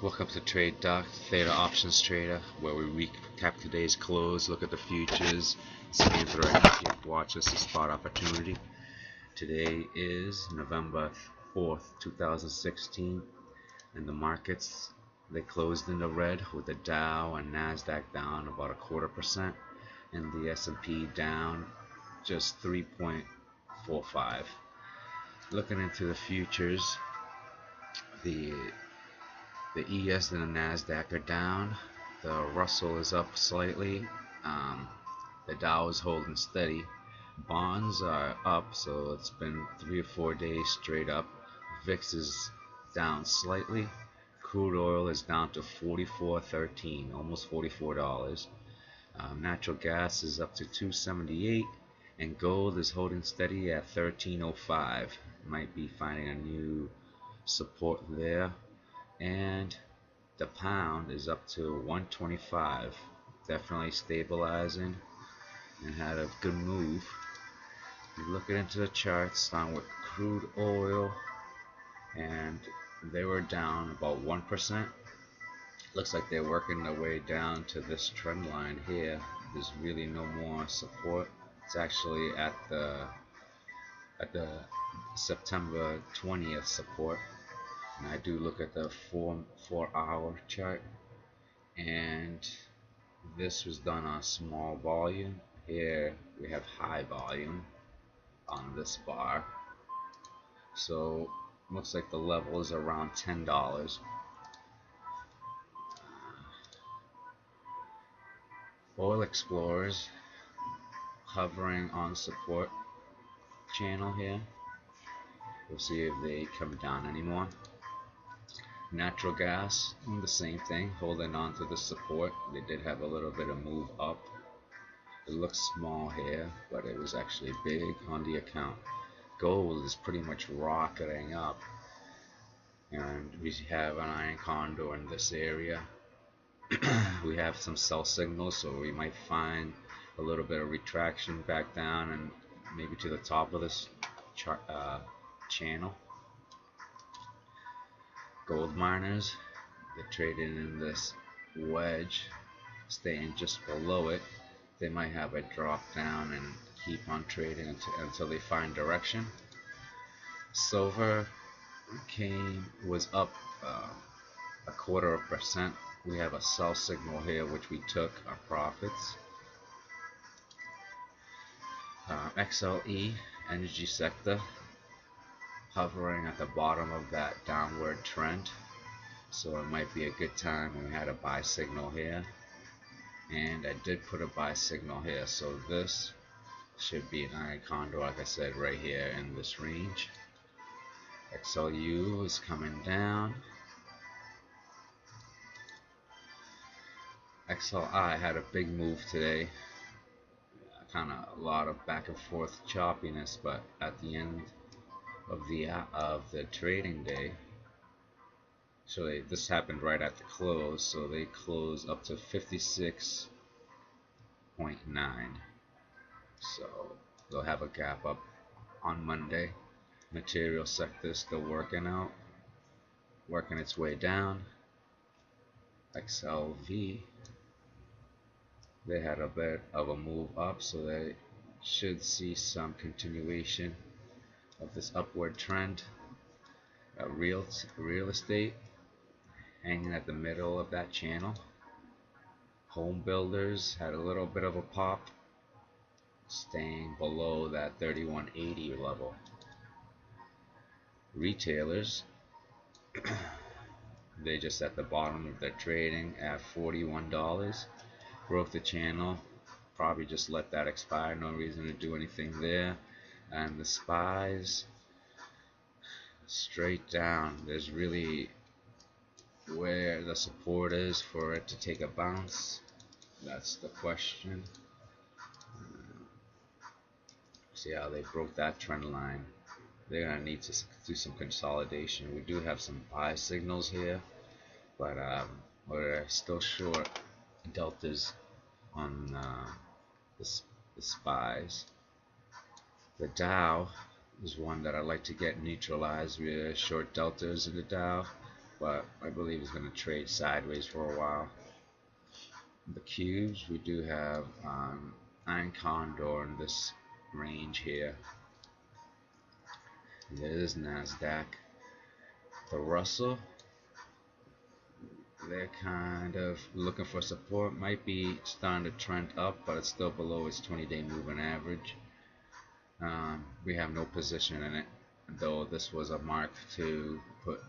Welcome to Trade Doc, Theta Options Trader, where we recap today's close, look at the futures, scan through our ETF watch list, a spot opportunity. Today is November 4th, 2016, and the markets, they closed in the red with the Dow and Nasdaq down about 0.25%, and the S&P down just 3.45. Looking into the futures, the ES and the Nasdaq are down. The Russell is up slightly. The Dow is holding steady. Bonds are up, so it's been 3 or 4 days straight up. VIX is down slightly. Crude oil is down to 44.13, almost $44. Natural gas is up to 278, and gold is holding steady at 1305. Might be finding a new support there. And the pound is up to 125, definitely stabilizing and had a good move. Looking into the charts, starting with crude oil, and they were down about 1%. Looks like they're working their way down to this trend line here. There's really no more support. It's actually at the September 20th support. And I do look at the 4-hour chart, and this was done on small volume. Here we have high volume on this bar, so looks like the level is around $10. Oil Explorers hovering on support channel here. We'll see if they come down anymore. Natural gas, the same thing, holding on to the support. They did have a little bit of move up. It looks small here, but it was actually big on the account. Gold is pretty much rocketing up, and we have an iron condor in this area. We have some sell signals, so we might find a little bit of retraction back down and maybe to the top of this channel. Gold miners, they're trading in this wedge, staying just below it. They might have a drop down and keep on trading until they find direction. Silver was up 0.25%. We have a sell signal here, which we took our profits. XLE, energy sector, hovering at the bottom of that downward trend, so it might be a good time. We had a buy signal here, and I did put a buy signal here, so this should be an iron condor, like I said, right here in this range. XLU is coming down. XLI had a big move today, kind of a lot of back and forth choppiness, but at the end of the trading day, so this happened right at the close, so they closed up to 56.9, so they'll have a gap up on Monday. Material sector still working its way down. XLV, they had a bit of a move up, so they should see some continuation of this upward trend. Real estate hanging at the middle of that channel. Home builders had a little bit of a pop, staying below that 3180 level. Retailers, they just at the bottom of their trading at $41. Broke the channel, probably just let that expire, no reason to do anything there. And the SPYs, straight down. There's really where the support is for it to take a bounce. That's the question. See how they broke that trend line. They're gonna need to do some consolidation. We do have some buy signals here, but we're still short deltas on the SPYs. The Dow is one that I like to get neutralized. We're short deltas in the Dow. but I believe it's going to trade sideways for a while. The cubes, we do have Iron Condor in this range here. There's Nasdaq. The Russell, they're kind of looking for support. Might be starting to trend up, but it's still below its 20-day moving average. We have no position in it, though this was a mark to put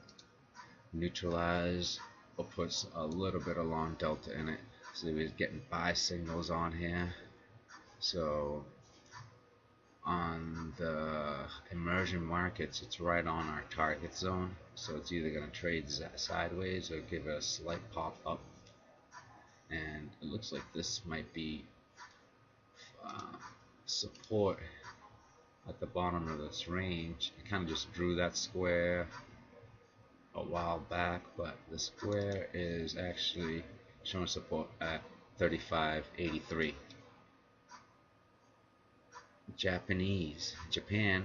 neutralize or put a little bit of long delta in it. So we're getting buy signals on here. So on the emerging markets, it's right on our target zone. So it's either going to trade sideways or give it a slight pop up. And it looks like this might be support at the bottom of this range. I kind of just drew that square a while back, but the square is actually showing support at 35.83. Japan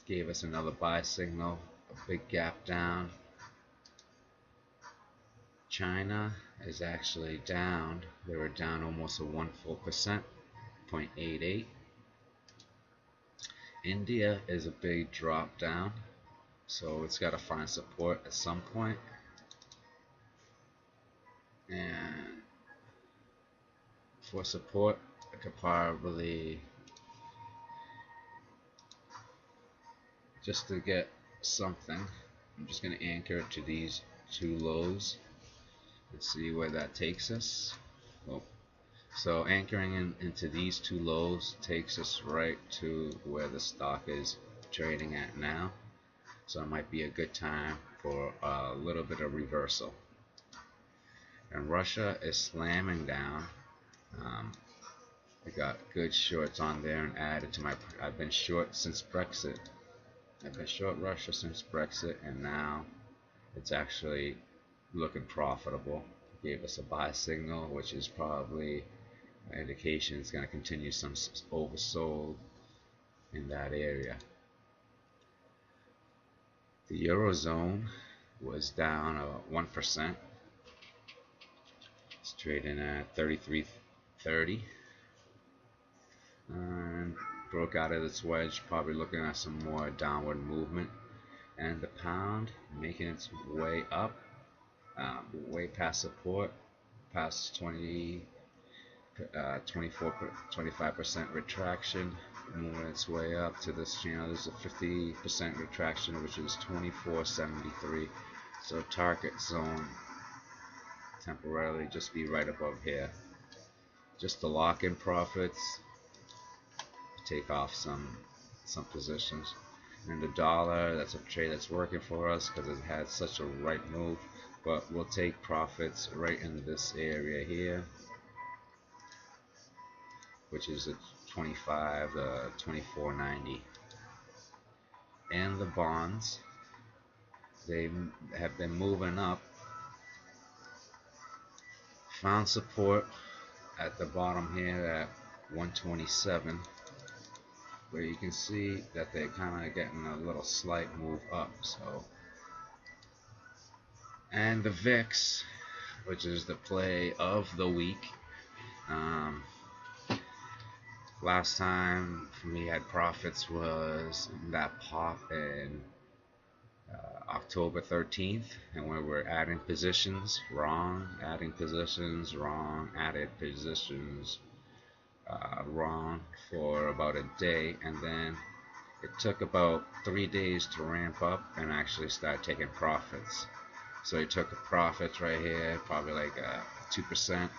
gave us another buy signal, a big gap down. China is actually down. They were down almost a 1 full percent, 0.88. India is a big drop down, so it's got to find support at some point. And for support, I could probably, just to get something, I'm just going to anchor it to these two lows. Let's see where that takes us. Oh. So anchoring into these two lows takes us right to where the stock is trading at now. So it might be a good time for a little bit of reversal. And Russia is slamming down. I got good shorts on there and added to my. I've been short since Brexit. I've been short Russia since Brexit, and now it's actually looking profitable. Gave us a buy signal, which is probably an indication it's going to continue some oversold in that area. The Eurozone was down 1%. It's trading at 33.30 and broke out of its wedge, probably looking at some more downward movement. And the pound making its way up, way past support, past 25% retraction, moving its way up to this channel. There's a 50% retraction, which is 24.73. So target zone temporarily just be right above here. Just to lock in profits, take off some positions. And the dollar, that's a trade that's working for us because it had such a right move. But we'll take profits right in this area here, which is at 25 to 24.90. And the bonds, they have been moving up. Found support at the bottom here at 127, where you can see that they're kind of getting a little slight move up. So, and the VIX, which is the play of the week. Last time we had profits was that pop in October 13th, and when we're adding positions, wrong, adding positions, wrong, added positions, wrong for about a day, and then it took about 3 days to ramp up and actually start taking profits. So it took a profit right here, probably like 2%,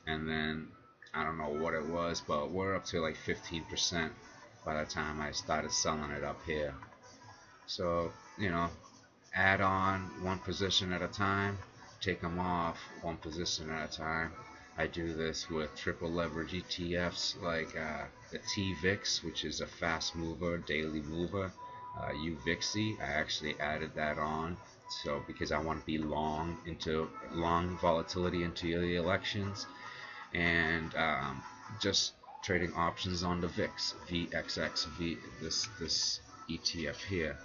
and then I don't know what it was, but we're up to like 15% by the time I started selling it up here. So, you know, add on one position at a time, take them off one position at a time. I do this with triple leverage ETFs like the TVIX, which is a fast mover, daily mover. UVIXI, I actually added that on, so because I want to be long volatility into the elections, and just trading options on the VIX, VXX, this ETF here,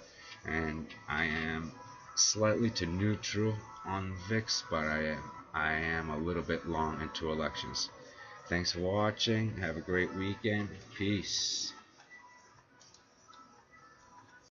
and I am slightly to neutral on VIX, but I am a little bit long into elections. Thanks for watching. Have a great weekend. Peace.